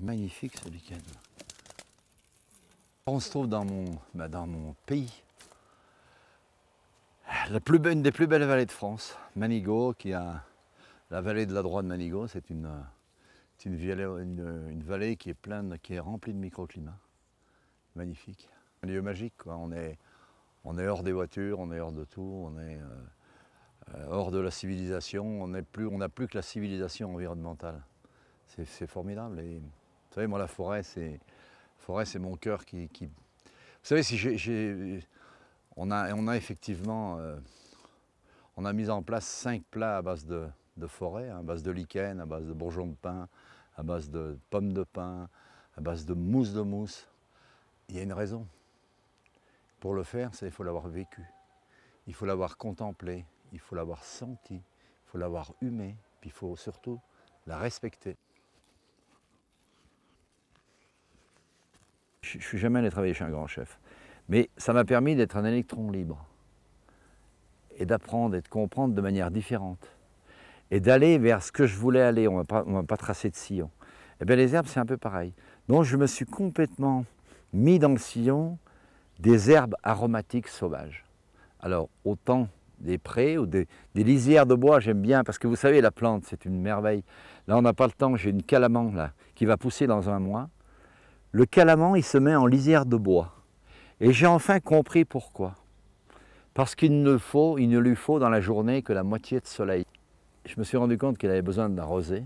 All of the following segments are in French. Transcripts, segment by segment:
magnifique ce lichen. On se trouve dans mon pays, une des plus belles vallées de France, Manigot, la vallée de la Droite de Manigot, c'est une vallée qui est remplie de microclimats. Magnifique. Un lieu magique, quoi. On est hors des voitures, on est hors de tout, on est hors de la civilisation, on n'a plus que la civilisation environnementale. C'est formidable. Et, vous savez, moi, la forêt, c'est mon cœur qui... Vous savez, on a effectivement... on a mis en place 5 plats à base de forêt, à base de lichen, à base de bourgeons de pin, à base de pommes de pin, à base de mousse. Il y a une raison. Pour le faire, il faut l'avoir vécu. Il faut l'avoir contemplé, il faut l'avoir senti, il faut l'avoir humé, puis il faut surtout la respecter. Je ne suis jamais allé travailler chez un grand chef, mais ça m'a permis d'être un électron libre et d'apprendre et de comprendre de manière différente et d'aller vers ce que je voulais aller. On ne m'a pas tracé de sillon. Eh bien, les herbes, c'est un peu pareil. Donc, je me suis complètement mis dans le sillon des herbes aromatiques sauvages. Alors, autant des prés ou des lisières de bois, j'aime bien, parce que vous savez, la plante, c'est une merveille. Là, on n'a pas le temps, j'ai une calamande là, qui va pousser dans un mois. Le calaman, il se met en lisière de bois. Et j'ai enfin compris pourquoi. Parce qu'il ne lui faut dans la journée que la moitié de soleil. Je me suis rendu compte qu'il avait besoin d'un rosé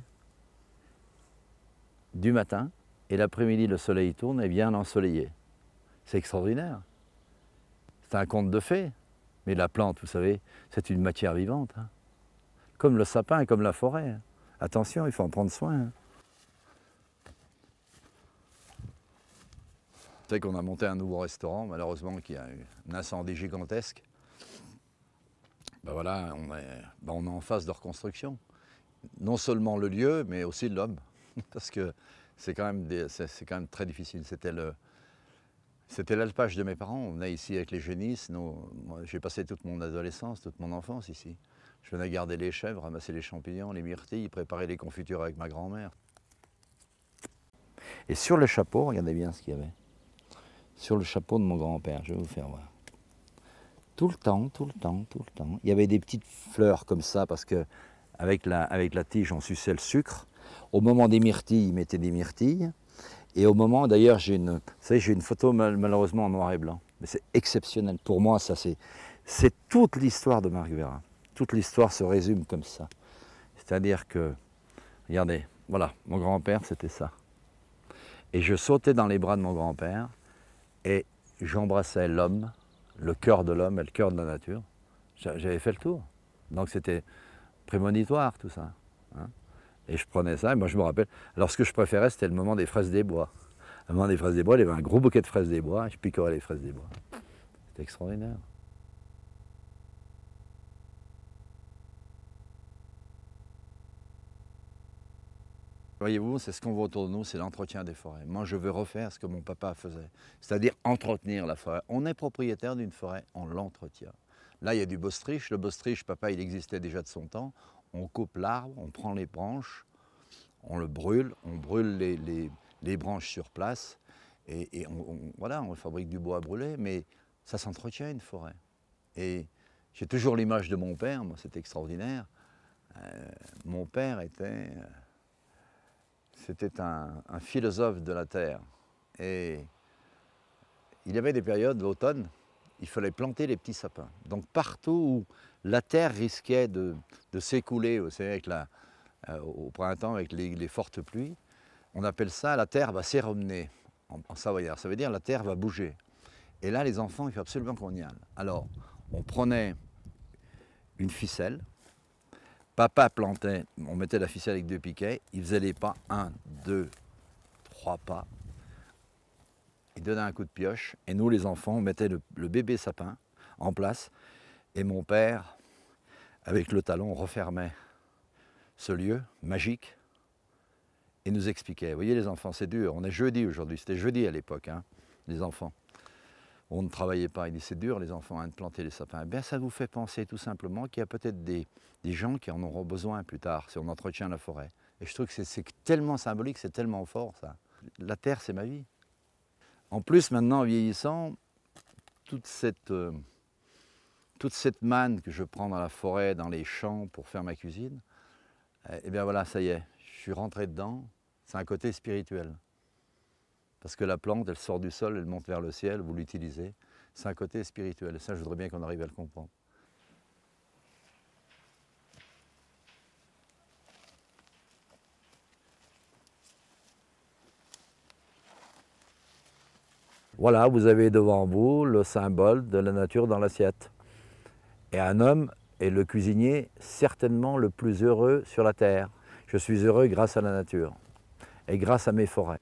du matin, et l'après-midi, le soleil tourne et bien ensoleillé. C'est extraordinaire. C'est un conte de fées. Mais la plante, vous savez, c'est une matière vivante. Hein. Comme le sapin et comme la forêt. Hein. Attention, il faut en prendre soin. Hein. Vous savez qu'on a monté un nouveau restaurant, malheureusement, qui a eu un incendie gigantesque. Ben voilà, on est en phase de reconstruction. Non seulement le lieu, mais aussi l'homme. Parce que c'est quand même très difficile. C'était l'alpage de mes parents. On venait ici avec les génisses. J'ai passé toute mon adolescence, toute mon enfance ici. Je venais garder les chèvres, ramasser les champignons, les myrtilles, préparer les confitures avec ma grand-mère. Et sur le chapeau, regardez bien ce qu'il y avait. Sur le chapeau de mon grand-père, je vais vous faire voir. Tout le temps, il y avait des petites fleurs comme ça, parce que avec la tige, on suçait le sucre. Au moment des myrtilles, il mettait des myrtilles. Et au moment, d'ailleurs, j'ai une photo malheureusement en noir et blanc. Mais c'est exceptionnel. Pour moi, ça c'est toute l'histoire de Marc Vérin. Toute l'histoire se résume comme ça. C'est-à-dire que, regardez, voilà, mon grand-père, c'était ça. Et je sautais dans les bras de mon grand-père et j'embrassais l'homme, le cœur de l'homme et le cœur de la nature. J'avais fait le tour. Donc c'était prémonitoire tout ça. Hein. Et je prenais ça, et moi je me rappelle, alors ce que je préférais, c'était le moment des fraises des bois. Le moment des fraises des bois, il y avait un gros bouquet de fraises des bois, et je picorais les fraises des bois. C'était extraordinaire. Voyez-vous, c'est ce qu'on voit autour de nous, c'est l'entretien des forêts. Moi, je veux refaire ce que mon papa faisait, c'est-à-dire entretenir la forêt. On est propriétaire d'une forêt, on l'entretient. Là, il y a du bostrijch. Le bostrijch, papa, il existait déjà de son temps. On coupe l'arbre, on prend les branches, on le brûle, on brûle les branches sur place, et voilà, on fabrique du bois à brûler, mais ça s'entretient une forêt. Et j'ai toujours l'image de mon père, moi c'était extraordinaire. Mon père c'était un philosophe de la terre. Et il y avait des périodes, l'automne, il fallait planter les petits sapins. Donc partout où la terre risquait de s'écouler, vous savez, au printemps avec les fortes pluies, on appelle ça la terre va s'éromner en savoyard. Ça veut dire la terre va bouger. Et là, les enfants, il faut absolument qu'on y aille. Alors, on prenait une ficelle, papa plantait, on mettait la ficelle avec 2 piquets, il faisait les pas, 1, 2, 3 pas. Il donnait un coup de pioche, et nous, les enfants, on mettait le bébé sapin en place, et mon père, avec le talon, refermait ce lieu magique, et nous expliquait. Vous voyez les enfants, c'est dur, on est jeudi aujourd'hui, c'était jeudi à l'époque, hein, les enfants. On ne travaillait pas, il dit c'est dur les enfants hein, de planter les sapins. Eh bien ça vous fait penser tout simplement qu'il y a peut-être des gens qui en auront besoin plus tard, si on entretient la forêt. Et je trouve que c'est tellement symbolique, c'est tellement fort ça. La terre, c'est ma vie. En plus, maintenant, en vieillissant, toute cette manne que je prends dans la forêt, dans les champs pour faire ma cuisine, et bien voilà, ça y est, je suis rentré dedans. C'est un côté spirituel. Parce que la plante, elle sort du sol, elle monte vers le ciel, vous l'utilisez. C'est un côté spirituel. Et ça, je voudrais bien qu'on arrive à le comprendre. Voilà, vous avez devant vous le symbole de la nature dans l'assiette. Et un homme est le cuisinier certainement le plus heureux sur la terre. Je suis heureux grâce à la nature et grâce à mes forêts.